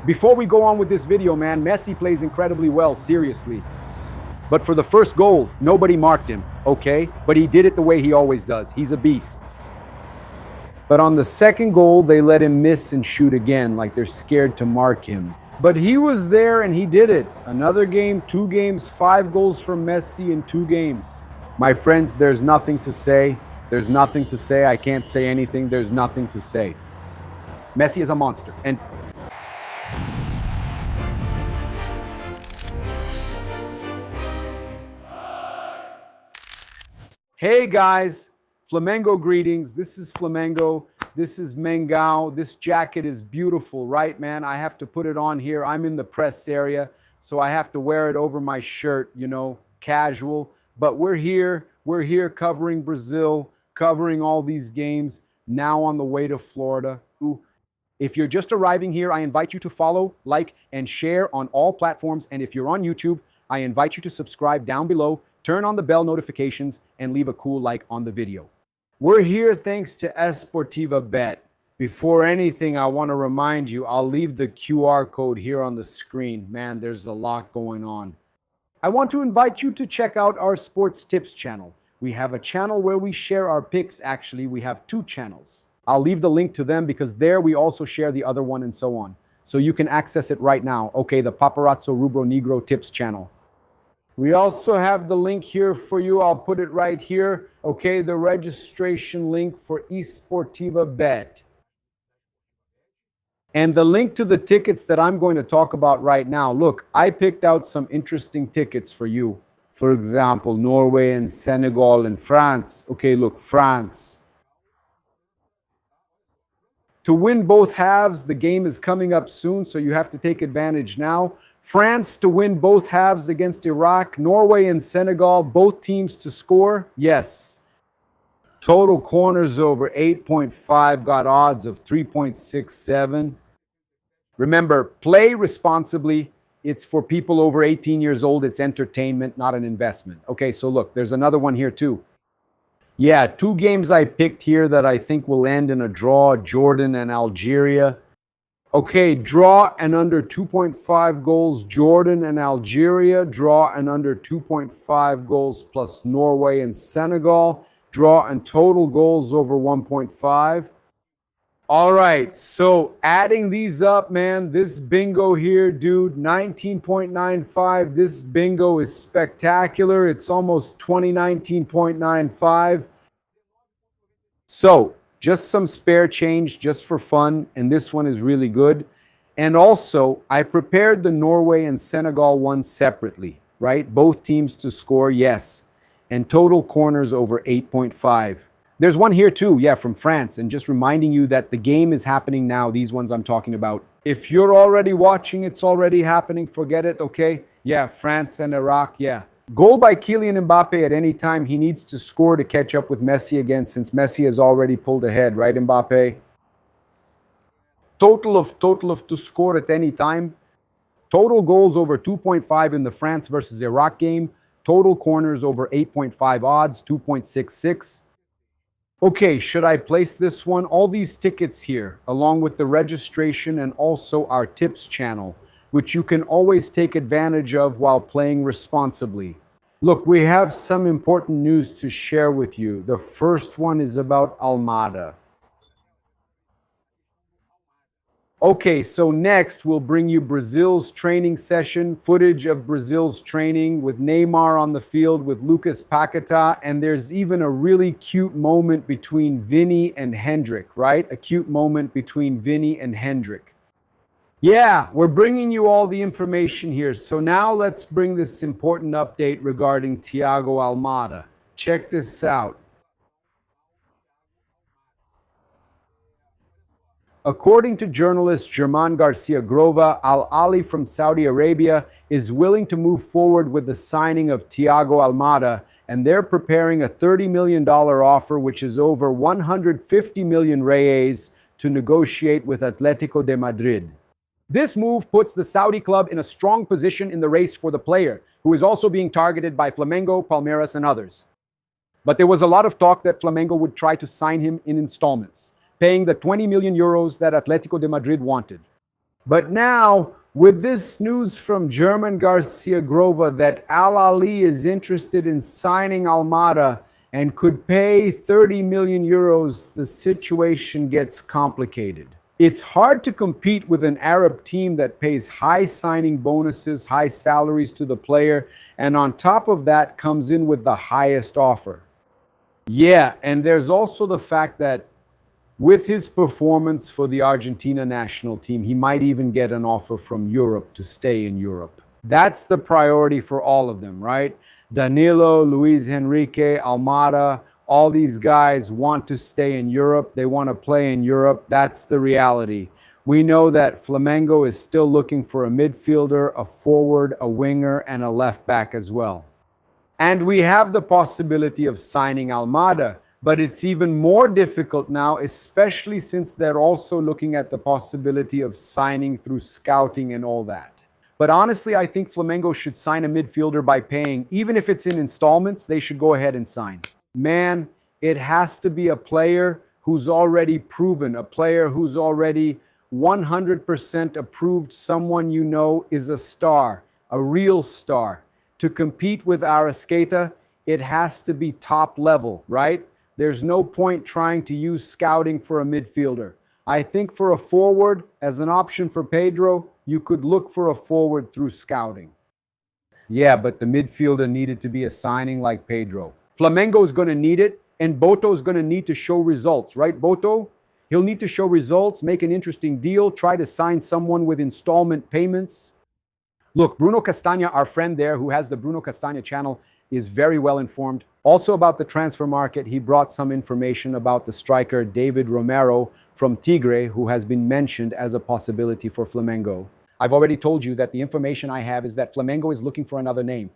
Before we go on with this video, man, Messi plays incredibly well, seriously. But for the first goal, nobody marked him, okay? But he did it the way he always does. He's a beast. But on the second goal, they let him miss and shoot again, like they're scared to mark him. But he was there and he did it. Another game, 2 games, 5 goals from Messi in 2 games. My friends, there's nothing to say. There's nothing to say. I can't say anything. There's nothing to say. Messi is a monster. And hey guys, Flamengo greetings. This is Flamengo. This is Mengao. This jacket is beautiful, right, man? I have to put it on here. I'm in the press area, so I have to wear it over my shirt, you know, casual. But we're here covering Brazil, covering all these games, now on the way to Florida. If you're just arriving here, I invite you to follow, like, and share on all platforms. And if you're on YouTube, I invite you to subscribe down below, turn on the bell notifications, and leave a cool like on the video. We're here thanks to Esportiva Bet. Before anything, I want to remind you, I'll leave the QR code here on the screen. Man, there's a lot going on. I want to invite you to check out our sports tips channel. We have a channel where we share our picks. Actually, we have 2 channels. I'll leave the link to them because there we also share the other one and so on. So you can access it right now. Okay, the Paparazzo Rubro Negro Tips channel. We also have the link here for you. I'll put it right here. Okay, the registration link for Esportiva Bet. And the link to the tickets that I'm going to talk about right now. Look, I picked out some interesting tickets for you. For example, Norway and Senegal and France. Okay, look, France. To win both halves, the game is coming up soon, so you have to take advantage now. France to win both halves against Iraq. Norway and Senegal, both teams to score. Yes. Total corners over 8.5, got odds of 3.67. Remember, play responsibly. It's for people over 18 years old. It's entertainment, not an investment. Okay, so look, there's another one here too. Yeah, 2 games I picked here that I think will end in a draw, Jordan and Algeria. Okay, draw and under 2.5 goals, Jordan and Algeria. Draw and under 2.5 goals plus Norway and Senegal. Draw and total goals over 1.5. All right, so adding these up, man, this bingo here, dude, 19.95. This bingo is spectacular. It's almost 2019.95. So just some spare change just for fun, and this one is really good. And also, I prepared the Norway and Senegal one separately, right? Both teams to score, yes. And total corners over 8.5. There's one here too, yeah, from France, and just reminding you that the game is happening now, these ones I'm talking about. If you're already watching, it's already happening, forget it, okay? Yeah, France and Iraq, yeah. Goal by Kylian Mbappe at any time. He needs to score to catch up with Messi again, since Messi has already pulled ahead, right, Mbappe? Total of to score at any time. Total goals over 2.5 in the France versus Iraq game. Total corners over 8.5 odds, 2.66. Okay, should I place this one? All these tickets here, along with the registration and also our tips channel, which you can always take advantage of while playing responsibly. Look, we have some important news to share with you. The first one is about Almada. Okay, so next we'll bring you Brazil's training session, footage of Brazil's training with Neymar on the field with Lucas Paquetá, and there's even a really cute moment between Vini and Hendrick, right? A cute moment between Vini and Hendrick. Yeah, we're bringing you all the information here. So now let's bring this important update regarding Thiago Almada. Check this out. According to journalist German Garcia Grova, Al Ahly from Saudi Arabia is willing to move forward with the signing of Thiago Almada, and they're preparing a $30 million offer, which is over 150 million reais, to negotiate with Atletico de Madrid. This move puts the Saudi club in a strong position in the race for the player, who is also being targeted by Flamengo, Palmeiras, and others. But there was a lot of talk that Flamengo would try to sign him in installments, paying the 20 million euros that Atletico de Madrid wanted. But now, with this news from German Garcia Grova that Al Ali is interested in signing Almada and could pay 30 million euros, the situation gets complicated. It's hard to compete with an Arab team that pays high signing bonuses, high salaries to the player, and on top of that comes in with the highest offer. Yeah, and there's also the fact that with his performance for the Argentina national team, he might even get an offer from Europe to stay in Europe. That's the priority for all of them, right? Danilo, Luis Enrique, Almada, all these guys want to stay in Europe. They want to play in Europe. That's the reality. We know that Flamengo is still looking for a midfielder, a forward, a winger, and a left back as well. And we have the possibility of signing Almada, but it's even more difficult now, especially since they're also looking at the possibility of signing through scouting and all that. But honestly, I think Flamengo should sign a midfielder by paying. Even if it's in installments, they should go ahead and sign. Man, it has to be a player who's already proven, a player who's already 100% approved, someone you know is a star, a real star. To compete with Arrascaeta, it has to be top level, right? There's no point trying to use scouting for a midfielder. I think for a forward, as an option for Pedro, you could look for a forward through scouting. Yeah, but the midfielder needed to be a signing like Pedro. Flamengo is going to need it, and Boto is going to need to show results, right, Boto? He'll need to show results, make an interesting deal, try to sign someone with installment payments. Look, Bruno Castagna, our friend there who has the Bruno Castagna channel, is very well informed. Also about the transfer market, he brought some information about the striker David Romero from Tigre, who has been mentioned as a possibility for Flamengo. I've already told you that the information I have is that Flamengo is looking for another name.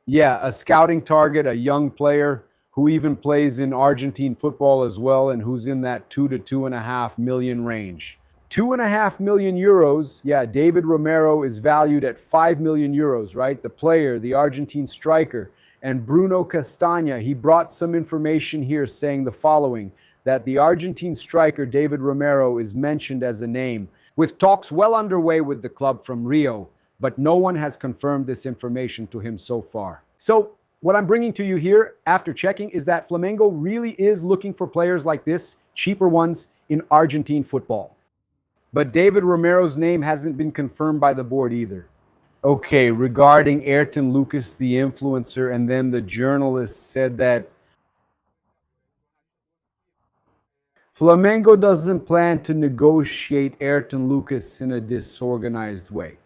Yeah, a scouting target, a young player who even plays in Argentine football as well and who's in that 2 to 2.5 million range. 2.5 million euros, yeah, David Romero is valued at 5 million euros, right? The player, the Argentine striker. And Bruno Castagna, he brought some information here saying the following, that the Argentine striker David Romero is mentioned as a name, with talks well underway with the club from Rio, but no one has confirmed this information to him so far. So, what I'm bringing to you here after checking is that Flamengo really is looking for players like this, cheaper ones, in Argentine football. But David Romero's name hasn't been confirmed by the board either. Okay, regarding Ayrton Lucas, the influencer, and then the journalist said that Flamengo doesn't plan to negotiate Ayrton Lucas in a disorganized way.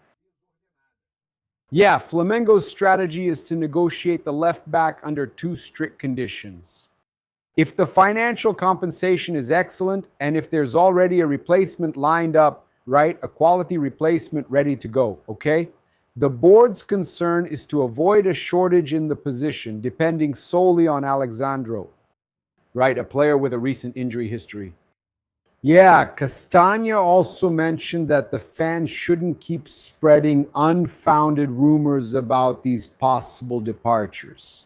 Yeah, Flamengo's strategy is to negotiate the left back under two strict conditions. If the financial compensation is excellent and if there's already a replacement lined up, right, a quality replacement ready to go, okay? The board's concern is to avoid a shortage in the position depending solely on Alexandro, right, a player with a recent injury history. Yeah, Castagna also mentioned that the fans shouldn't keep spreading unfounded rumors about these possible departures.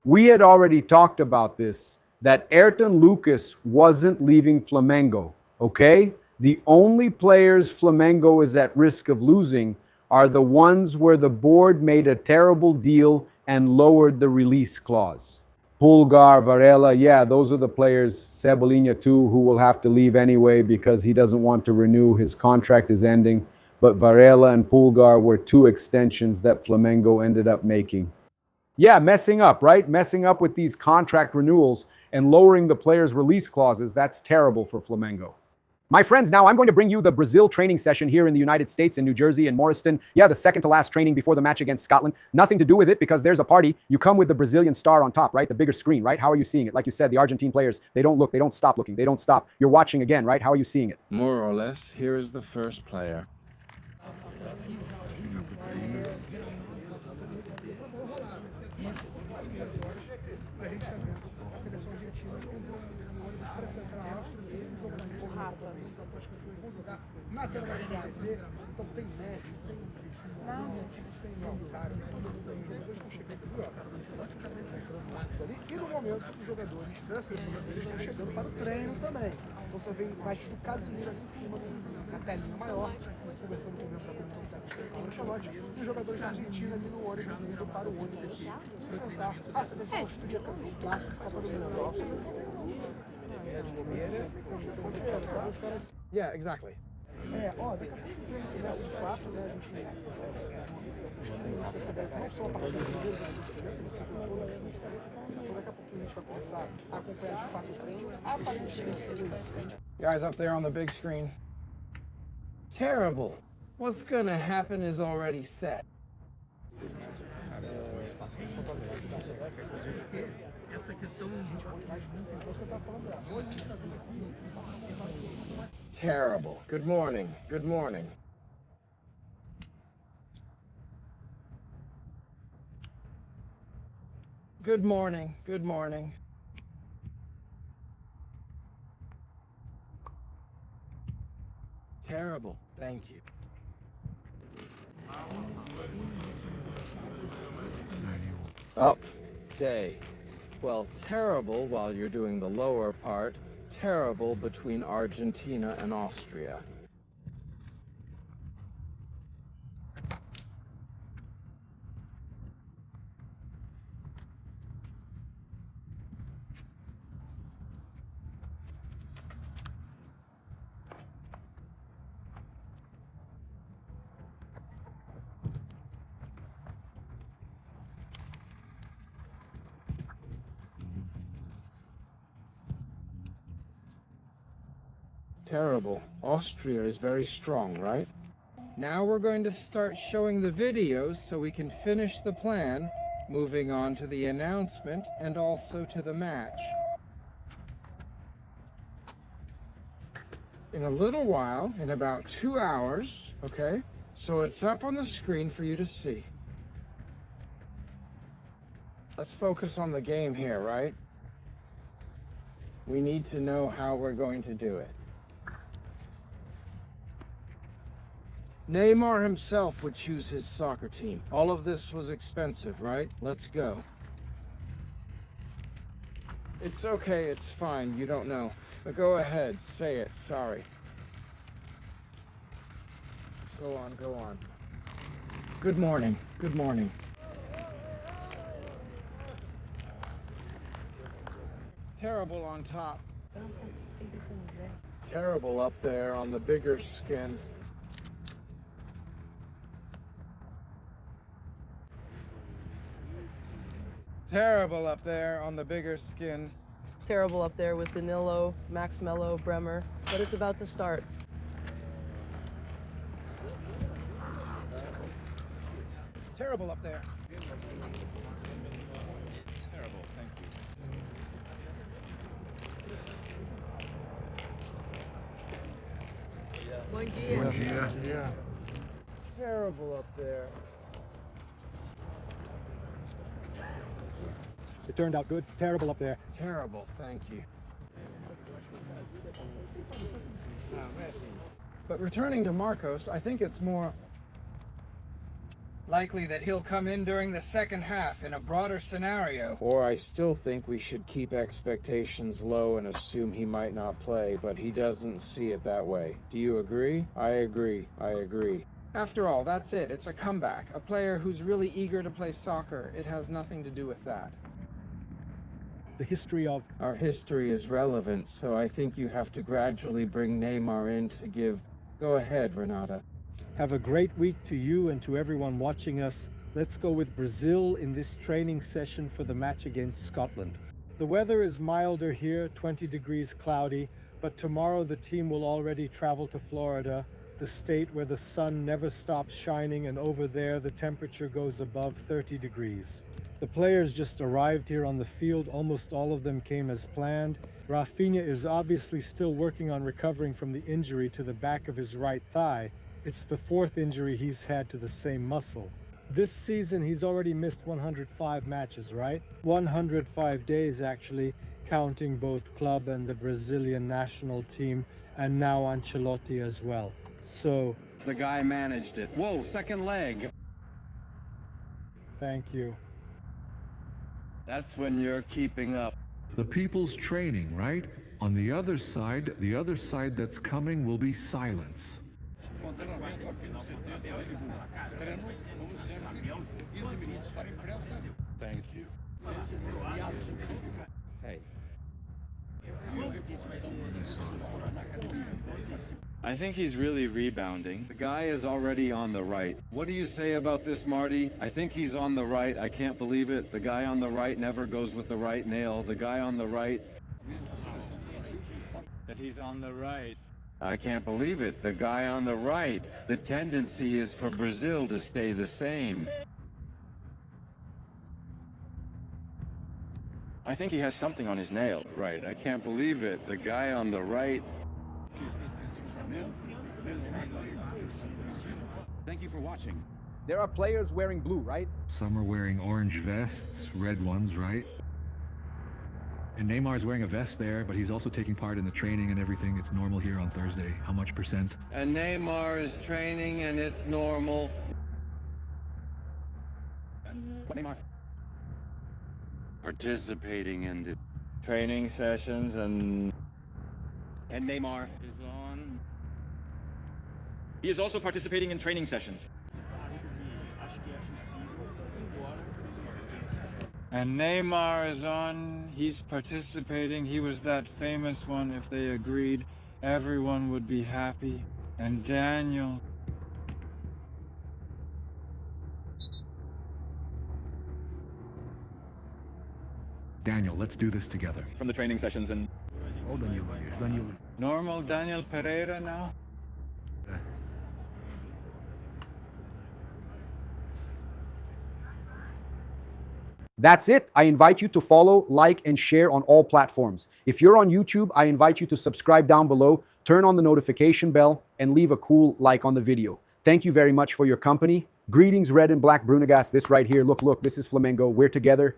We had already talked about this, that Ayrton Lucas wasn't leaving Flamengo, okay? The only players Flamengo is at risk of losing are the ones where the board made a terrible deal and lowered the release clause. Pulgar, Varela, yeah, those are the players, Cebolinha too, who will have to leave anyway because he doesn't want to renew, his contract is ending. But Varela and Pulgar were two extensions that Flamengo ended up making. Yeah, messing up, right? Messing up with these contract renewals and lowering the players' release clauses, that's terrible for Flamengo. My friends, now I'm going to bring you the Brazil training session here in the United States, in New Jersey, in Morriston. Yeah, the second to last training before the match against Scotland. Nothing to do with it because there's a party. You come with the Brazilian star on top, right? The bigger screen, right? How are you seeing it? Like you said, the Argentine players, they don't look, they don't stop looking, they don't stop. You're watching again, right? How are you seeing it? More or less, here is the first player. Na tela da TV, então tem Messi, tem cara, todo mundo aí, jogadores estão chegando ali, ó, ali, e no momento os jogadores da seleção brasileira estão chegando para o treino também. Então você vem mais do Casemiro ali em cima do na telinha maior, conversando com o membro da comissão técnica do Carlo Ancelotti, e os jogadores da Argentina ali no ônibus, indo para o ônibus enfrentar a seleção austríaca no clássico de Copa do Mundo. Yeah, exactly. Ó, daqui a pouco começa de fato, né? A gente, os 15 minutos da CBF, não só a partir do primeiro então daqui a pouquinho a gente vai começar a acompanhar de fato o treino, aparentemente. Guys up there on the big screen. Terrible. What's gonna happen is already set. Terrible. Good morning. Good morning. Good morning. Good morning. Terrible. Thank you. Up. Day. Well, terrible while you're doing the lower part. Terrible between Argentina and Austria. Terrible. Austria is very strong, right? Now we're going to start showing the videos so we can finish the plan, moving on to the announcement and also to the match. In a little while, in about 2 hours, okay? So it's up on the screen for you to see. Let's focus on the game here, right? We need to know how we're going to do it. Neymar himself would choose his soccer team. All of this was expensive, right? Let's go. It's okay, it's fine, you don't know. But go ahead, say it, sorry. Go on, go on. Good morning, good morning. Terrible on top. Terrible up there on the bigger skin. Terrible up there on the bigger skin. Terrible up there with Danilo, Max Mello, Bremer, but it's about to start. Terrible up there. Terrible, thank you. Bom dia. Terrible up there. It turned out good. Terrible up there. Terrible, thank you. Messi. But returning to Marcos, I think it's more likely that he'll come in during the second half in a broader scenario. Or I still think we should keep expectations low and assume he might not play, but he doesn't see it that way. Do you agree? I agree. I agree. After all, that's it. It's a comeback. A player who's really eager to play soccer. It has nothing to do with that. The history of... Our history is relevant, so I think you have to gradually bring Neymar in to give... Go ahead, Renata. Have a great week to you and to everyone watching us. Let's go with Brazil in this training session for the match against Scotland. The weather is milder here, 20 degrees cloudy, but tomorrow the team will already travel to Florida, the state where the sun never stops shining, and over there the temperature goes above 30 degrees. The players just arrived here on the field. Almost all of them came as planned. Rafinha is obviously still working on recovering from the injury to the back of his right thigh. It's the fourth injury he's had to the same muscle. This season he's already missed 105 matches, right? 105 days actually, counting both club and the Brazilian national team, and now Ancelotti as well. So... The guy managed it. Whoa, second leg. Thank you. That's when you're keeping up. The people's training, right? On the other side that's coming will be silence. treinamento aqui no CT da Red Bull. Treino como sempre, 15 minutos para imprensa. Thank you. Hey. I think he's really rebounding. The guy is already on the right. What do you say about this, Marty? I think he's on the right. I can't believe it. The guy on the right never goes with the right nail. The guy on the right... That he's on the right. I can't believe it. The guy on the right. The tendency is for Brazil to stay the same. I think he has something on his nail. Right, I can't believe it. The guy on the right. Thank you for watching. There are players wearing blue, right? Some are wearing orange vests, red ones, right? And Neymar's wearing a vest there, but he's also taking part in the training and everything. It's normal here on Thursday. How much percent? And Neymar is training and it's normal. What Neymar? Participating in the training sessions and Neymar is on. He is also participating in training sessions. And Neymar is on. He's participating. He was that famous one. If they agreed, everyone would be happy. And Daniel. Daniel, let's do this together. From the training sessions and... Oh, Daniel. Normal Daniel Pereira now? That's it. I invite you to follow, like, and share on all platforms. If you're on YouTube, I invite you to subscribe down below, turn on the notification bell, and leave a cool like on the video. Thank you very much for your company. Greetings, red and black Brunegas. This right here, look, this is Flamengo. We're together.